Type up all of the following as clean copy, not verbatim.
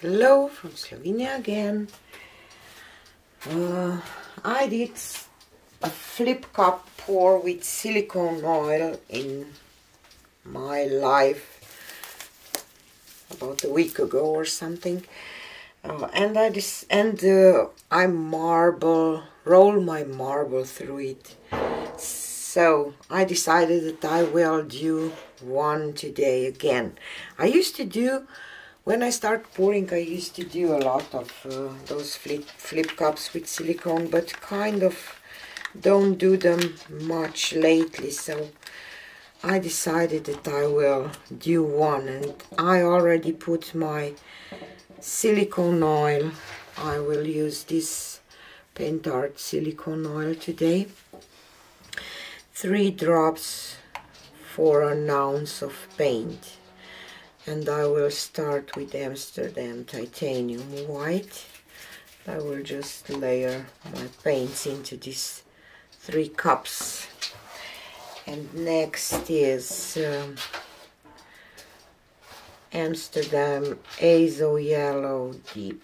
Hello from Slovenia again. I did a flip cup pour with silicone oil in my life about a week ago or something, and I roll my marble through it. So I decided that I will do one today again. When I start pouring, I used to do a lot of those flip cups with silicone, but kind of don't do them much lately, so I decided that I will do one. And I already put my silicone oil. I will use this Paint Art silicone oil today. 3 drops for an ounce of paint. And I will start with Amsterdam titanium white. I will just layer my paints into these 3 cups. And next is Amsterdam Azo Yellow Deep.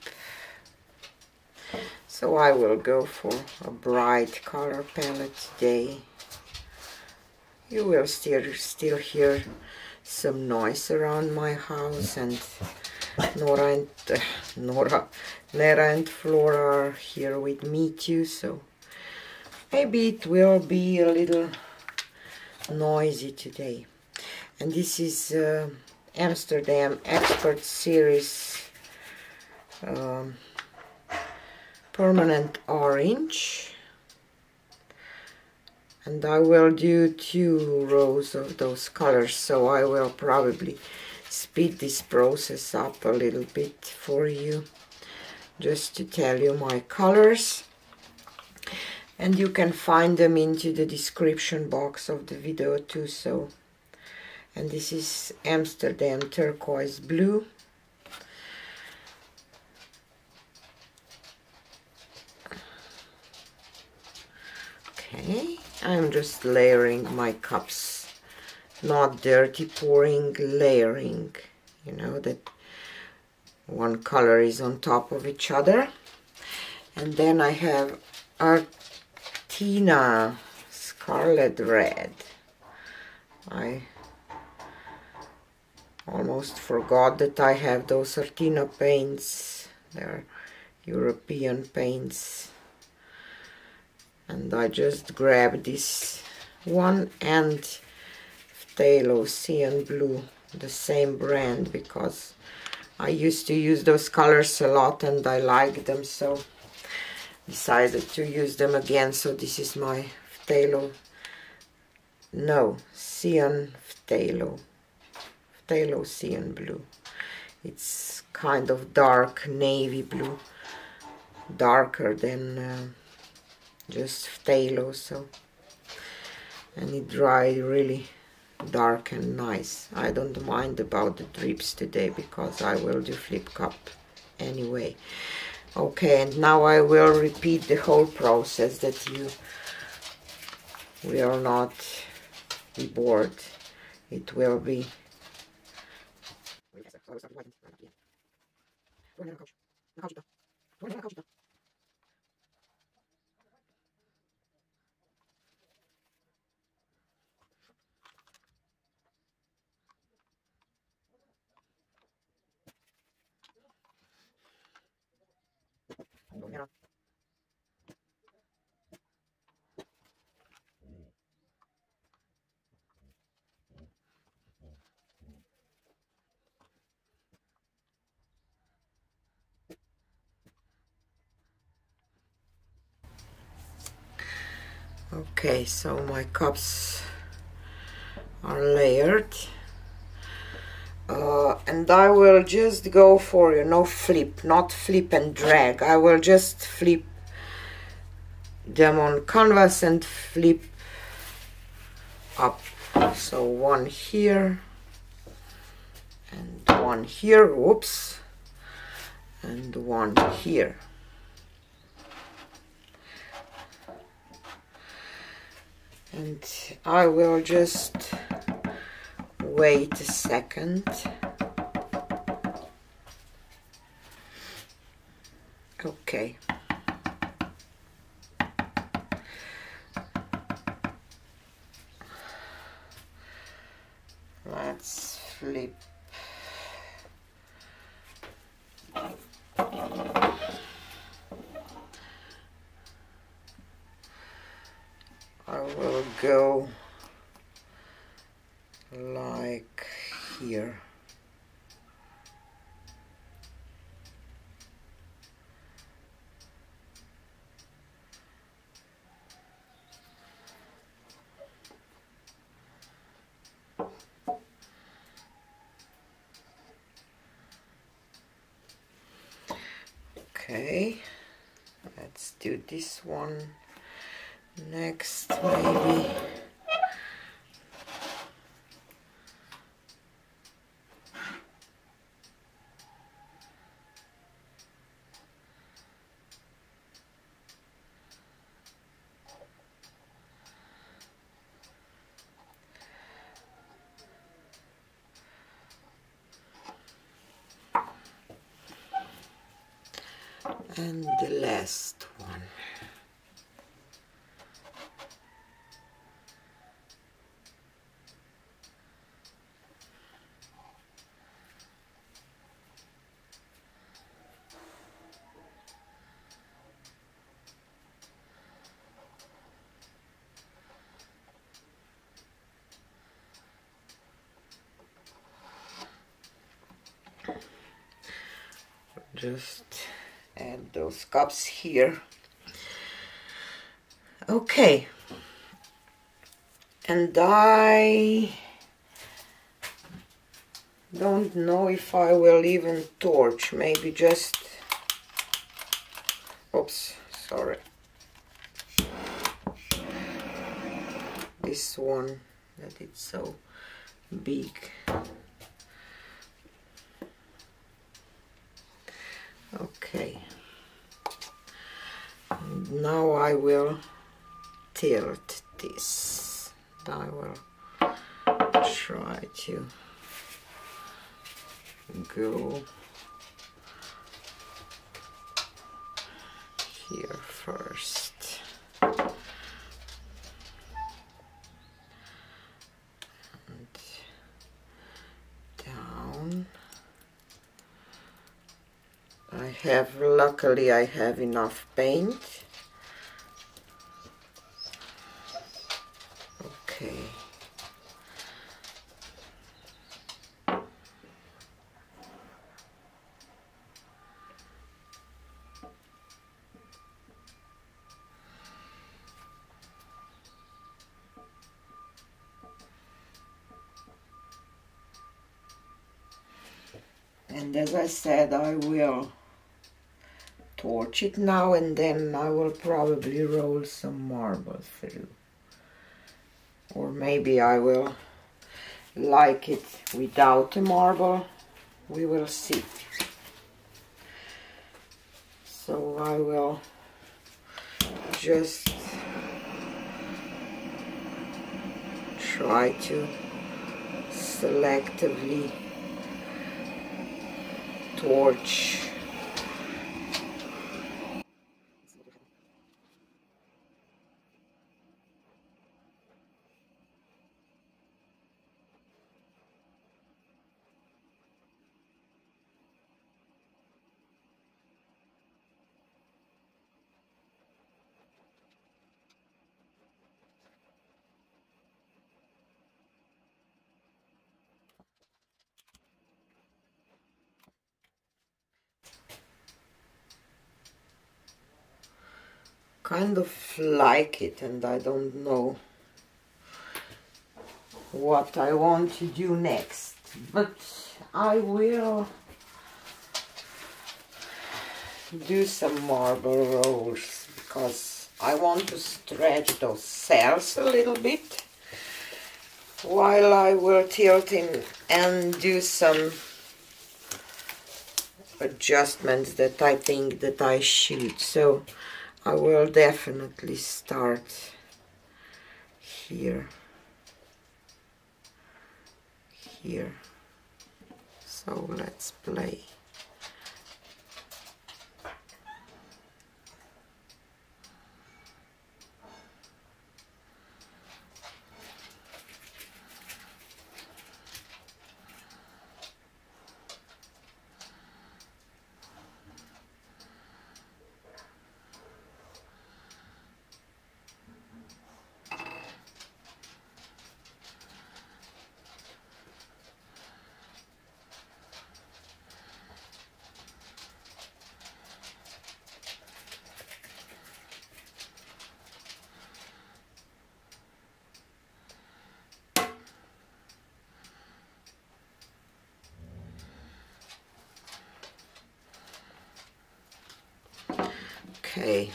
So I will go for a bright color palette today. You will still hear some noise around my house, and Nera and Flora are here with me too, so maybe it will be a little noisy today. And this is Amsterdam Expert Series Permanent Orange. And I will do 2 rows of those colors, so I will probably speed this process up a little bit for you, just to tell you my colors. And you can find them into the description box of the video too. So, and this is Amsterdam Turquoise Blue. Okay. I'm just layering my cups, not dirty pouring, layering, you know, that one color is on top of each other. And then I have Artina Scarlet Red. I almost forgot that I have those Artina paints. They're European paints. And I just grabbed this one and phthalo Cyan Blue, the same brand, because I used to use those colors a lot and I like them, so decided to use them again. So this is my Cyan Cyan Blue. It's kind of dark navy blue, darker than just phthalo, so, and it dried really dark and nice. I don't mind about the drips today because I will do flip cup anyway. Okay, and now I will repeat the whole process, that you will not be bored. It will be okay. So my cups are layered, and I will just go for, you know, not flip and drag. I will just flip them on canvas and flip up. So one here and one here, whoops, and one here. And I will just wait a second Okay. Let's flip. I will go like here. Okay, let's do this one next, maybe. And the last one. Just add those cups here. Okay, and I don't know if I will even torch, maybe just, oops, sorry, this one, that it's so big. Okay, and now I will tilt this. I will try to go here first. And down. Luckily I have enough paint. Okay. And as I said, I will torch it now, and then I will probably roll some marble through. Or maybe I will like it without a marble. We will see. So I will just try to selectively torch. Kind of like it, and I don't know what I want to do next, but I will do some marble rolls because I want to stretch those cells a little bit while I will tilt in and do some adjustments that I think that I should. So I will definitely start here. So let's play. Okay.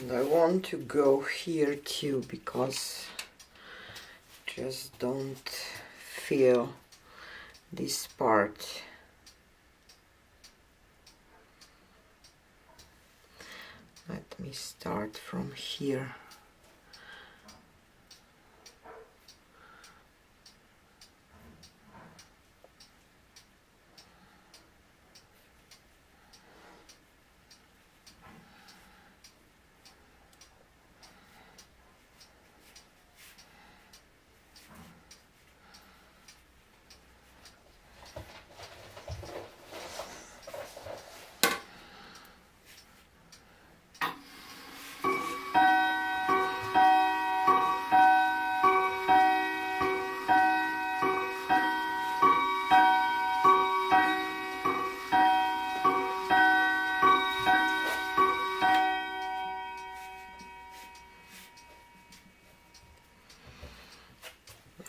And I want to go here too, because just don't feel this part. Let me start from here.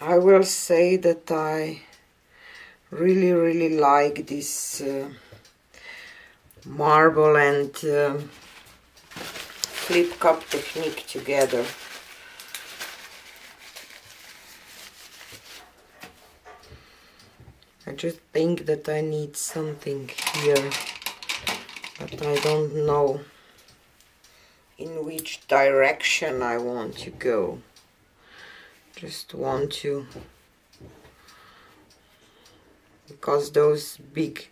I will say that I really like this marble and flip cup technique together. I just think that I need something here, but I don't know in which direction I want to go. Just want to, because those big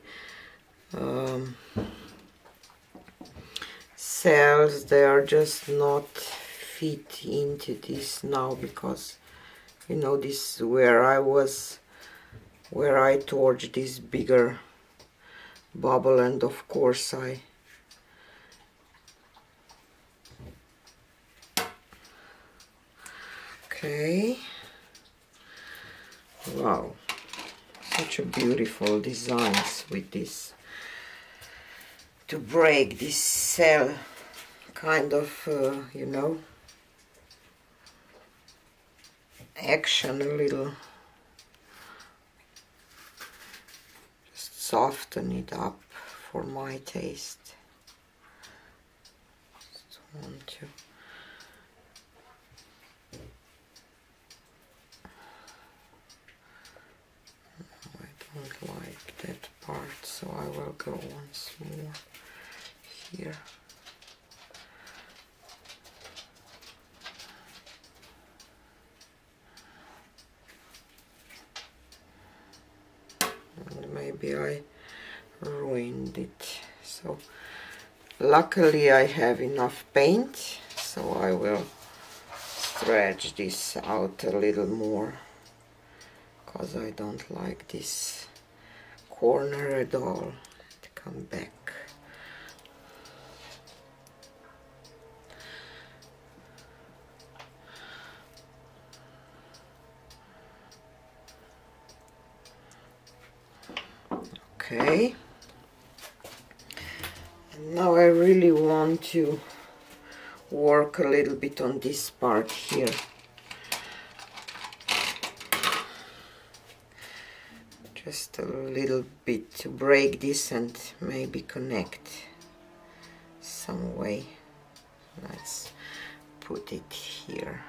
cells, they are just not fit into this now, because you know, this is where I was, where I torched this bigger bubble, and of course I okay. Wow, such a beautiful designs with this, to break this cell kind of you know, action a little, just soften it up for my taste. Just want to don't like that part, so I will go once more here. And maybe I ruined it, so luckily I have enough paint, so I will stretch this out a little more, because I don't like this corner at all to come back. Okay, and now I really want to work a little bit on this part here. Just a little bit to break this and maybe connect some way. Let's put it here.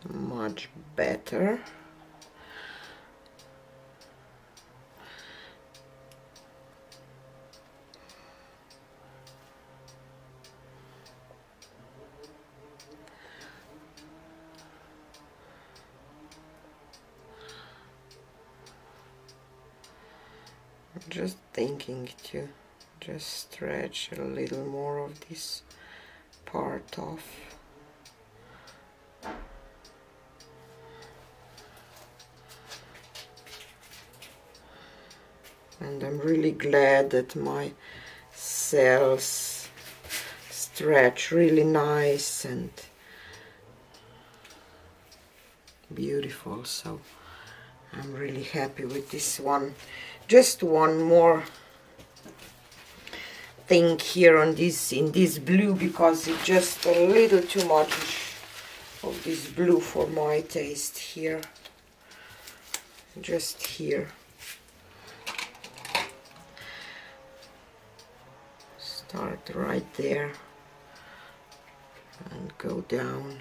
Much better. I'm just thinking to just stretch a little more of this part off. And I'm really glad that my cells stretch really nice and beautiful. So I'm really happy with this one. Just one more thing here on this, in this blue, because it's just a little too much of this blue for my taste here. Just here. Start right there and go down.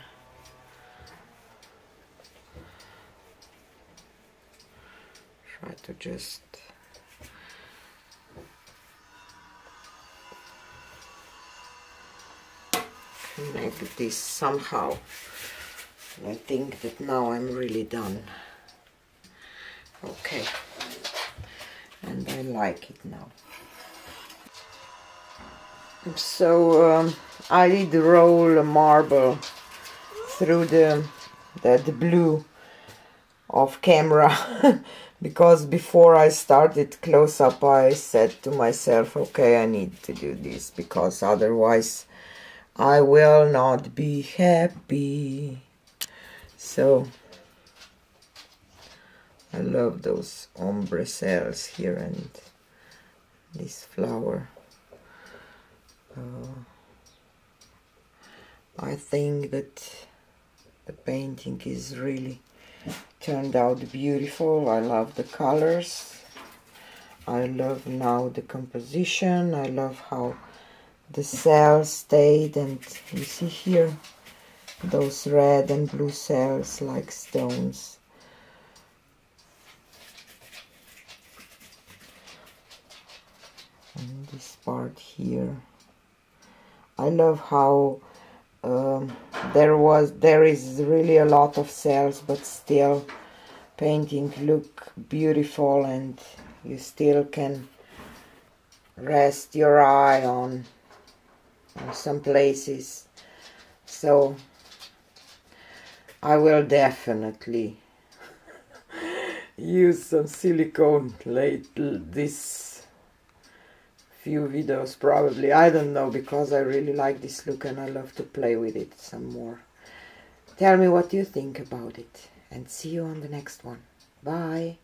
Try to just connect this somehow. I think that now I'm really done. Okay, and I like it now. So I did roll a marble through the blue off camera because before I started close up I said to myself, okay, I need to do this because otherwise I will not be happy. So I love those ombre cells here and this flower. I think that the painting is really turned out beautiful. I love the colors. I love now the composition. I love how the cells stayed, and you see here those red and blue cells like stones. And this part here. I love how there is really a lot of cells, but still painting look beautiful, and you still can rest your eye on some places. So I will definitely use some silicone this few videos probably, I don't know, because I really like this look and I love to play with it some more. Tell me what you think about it, and see you on the next one. Bye.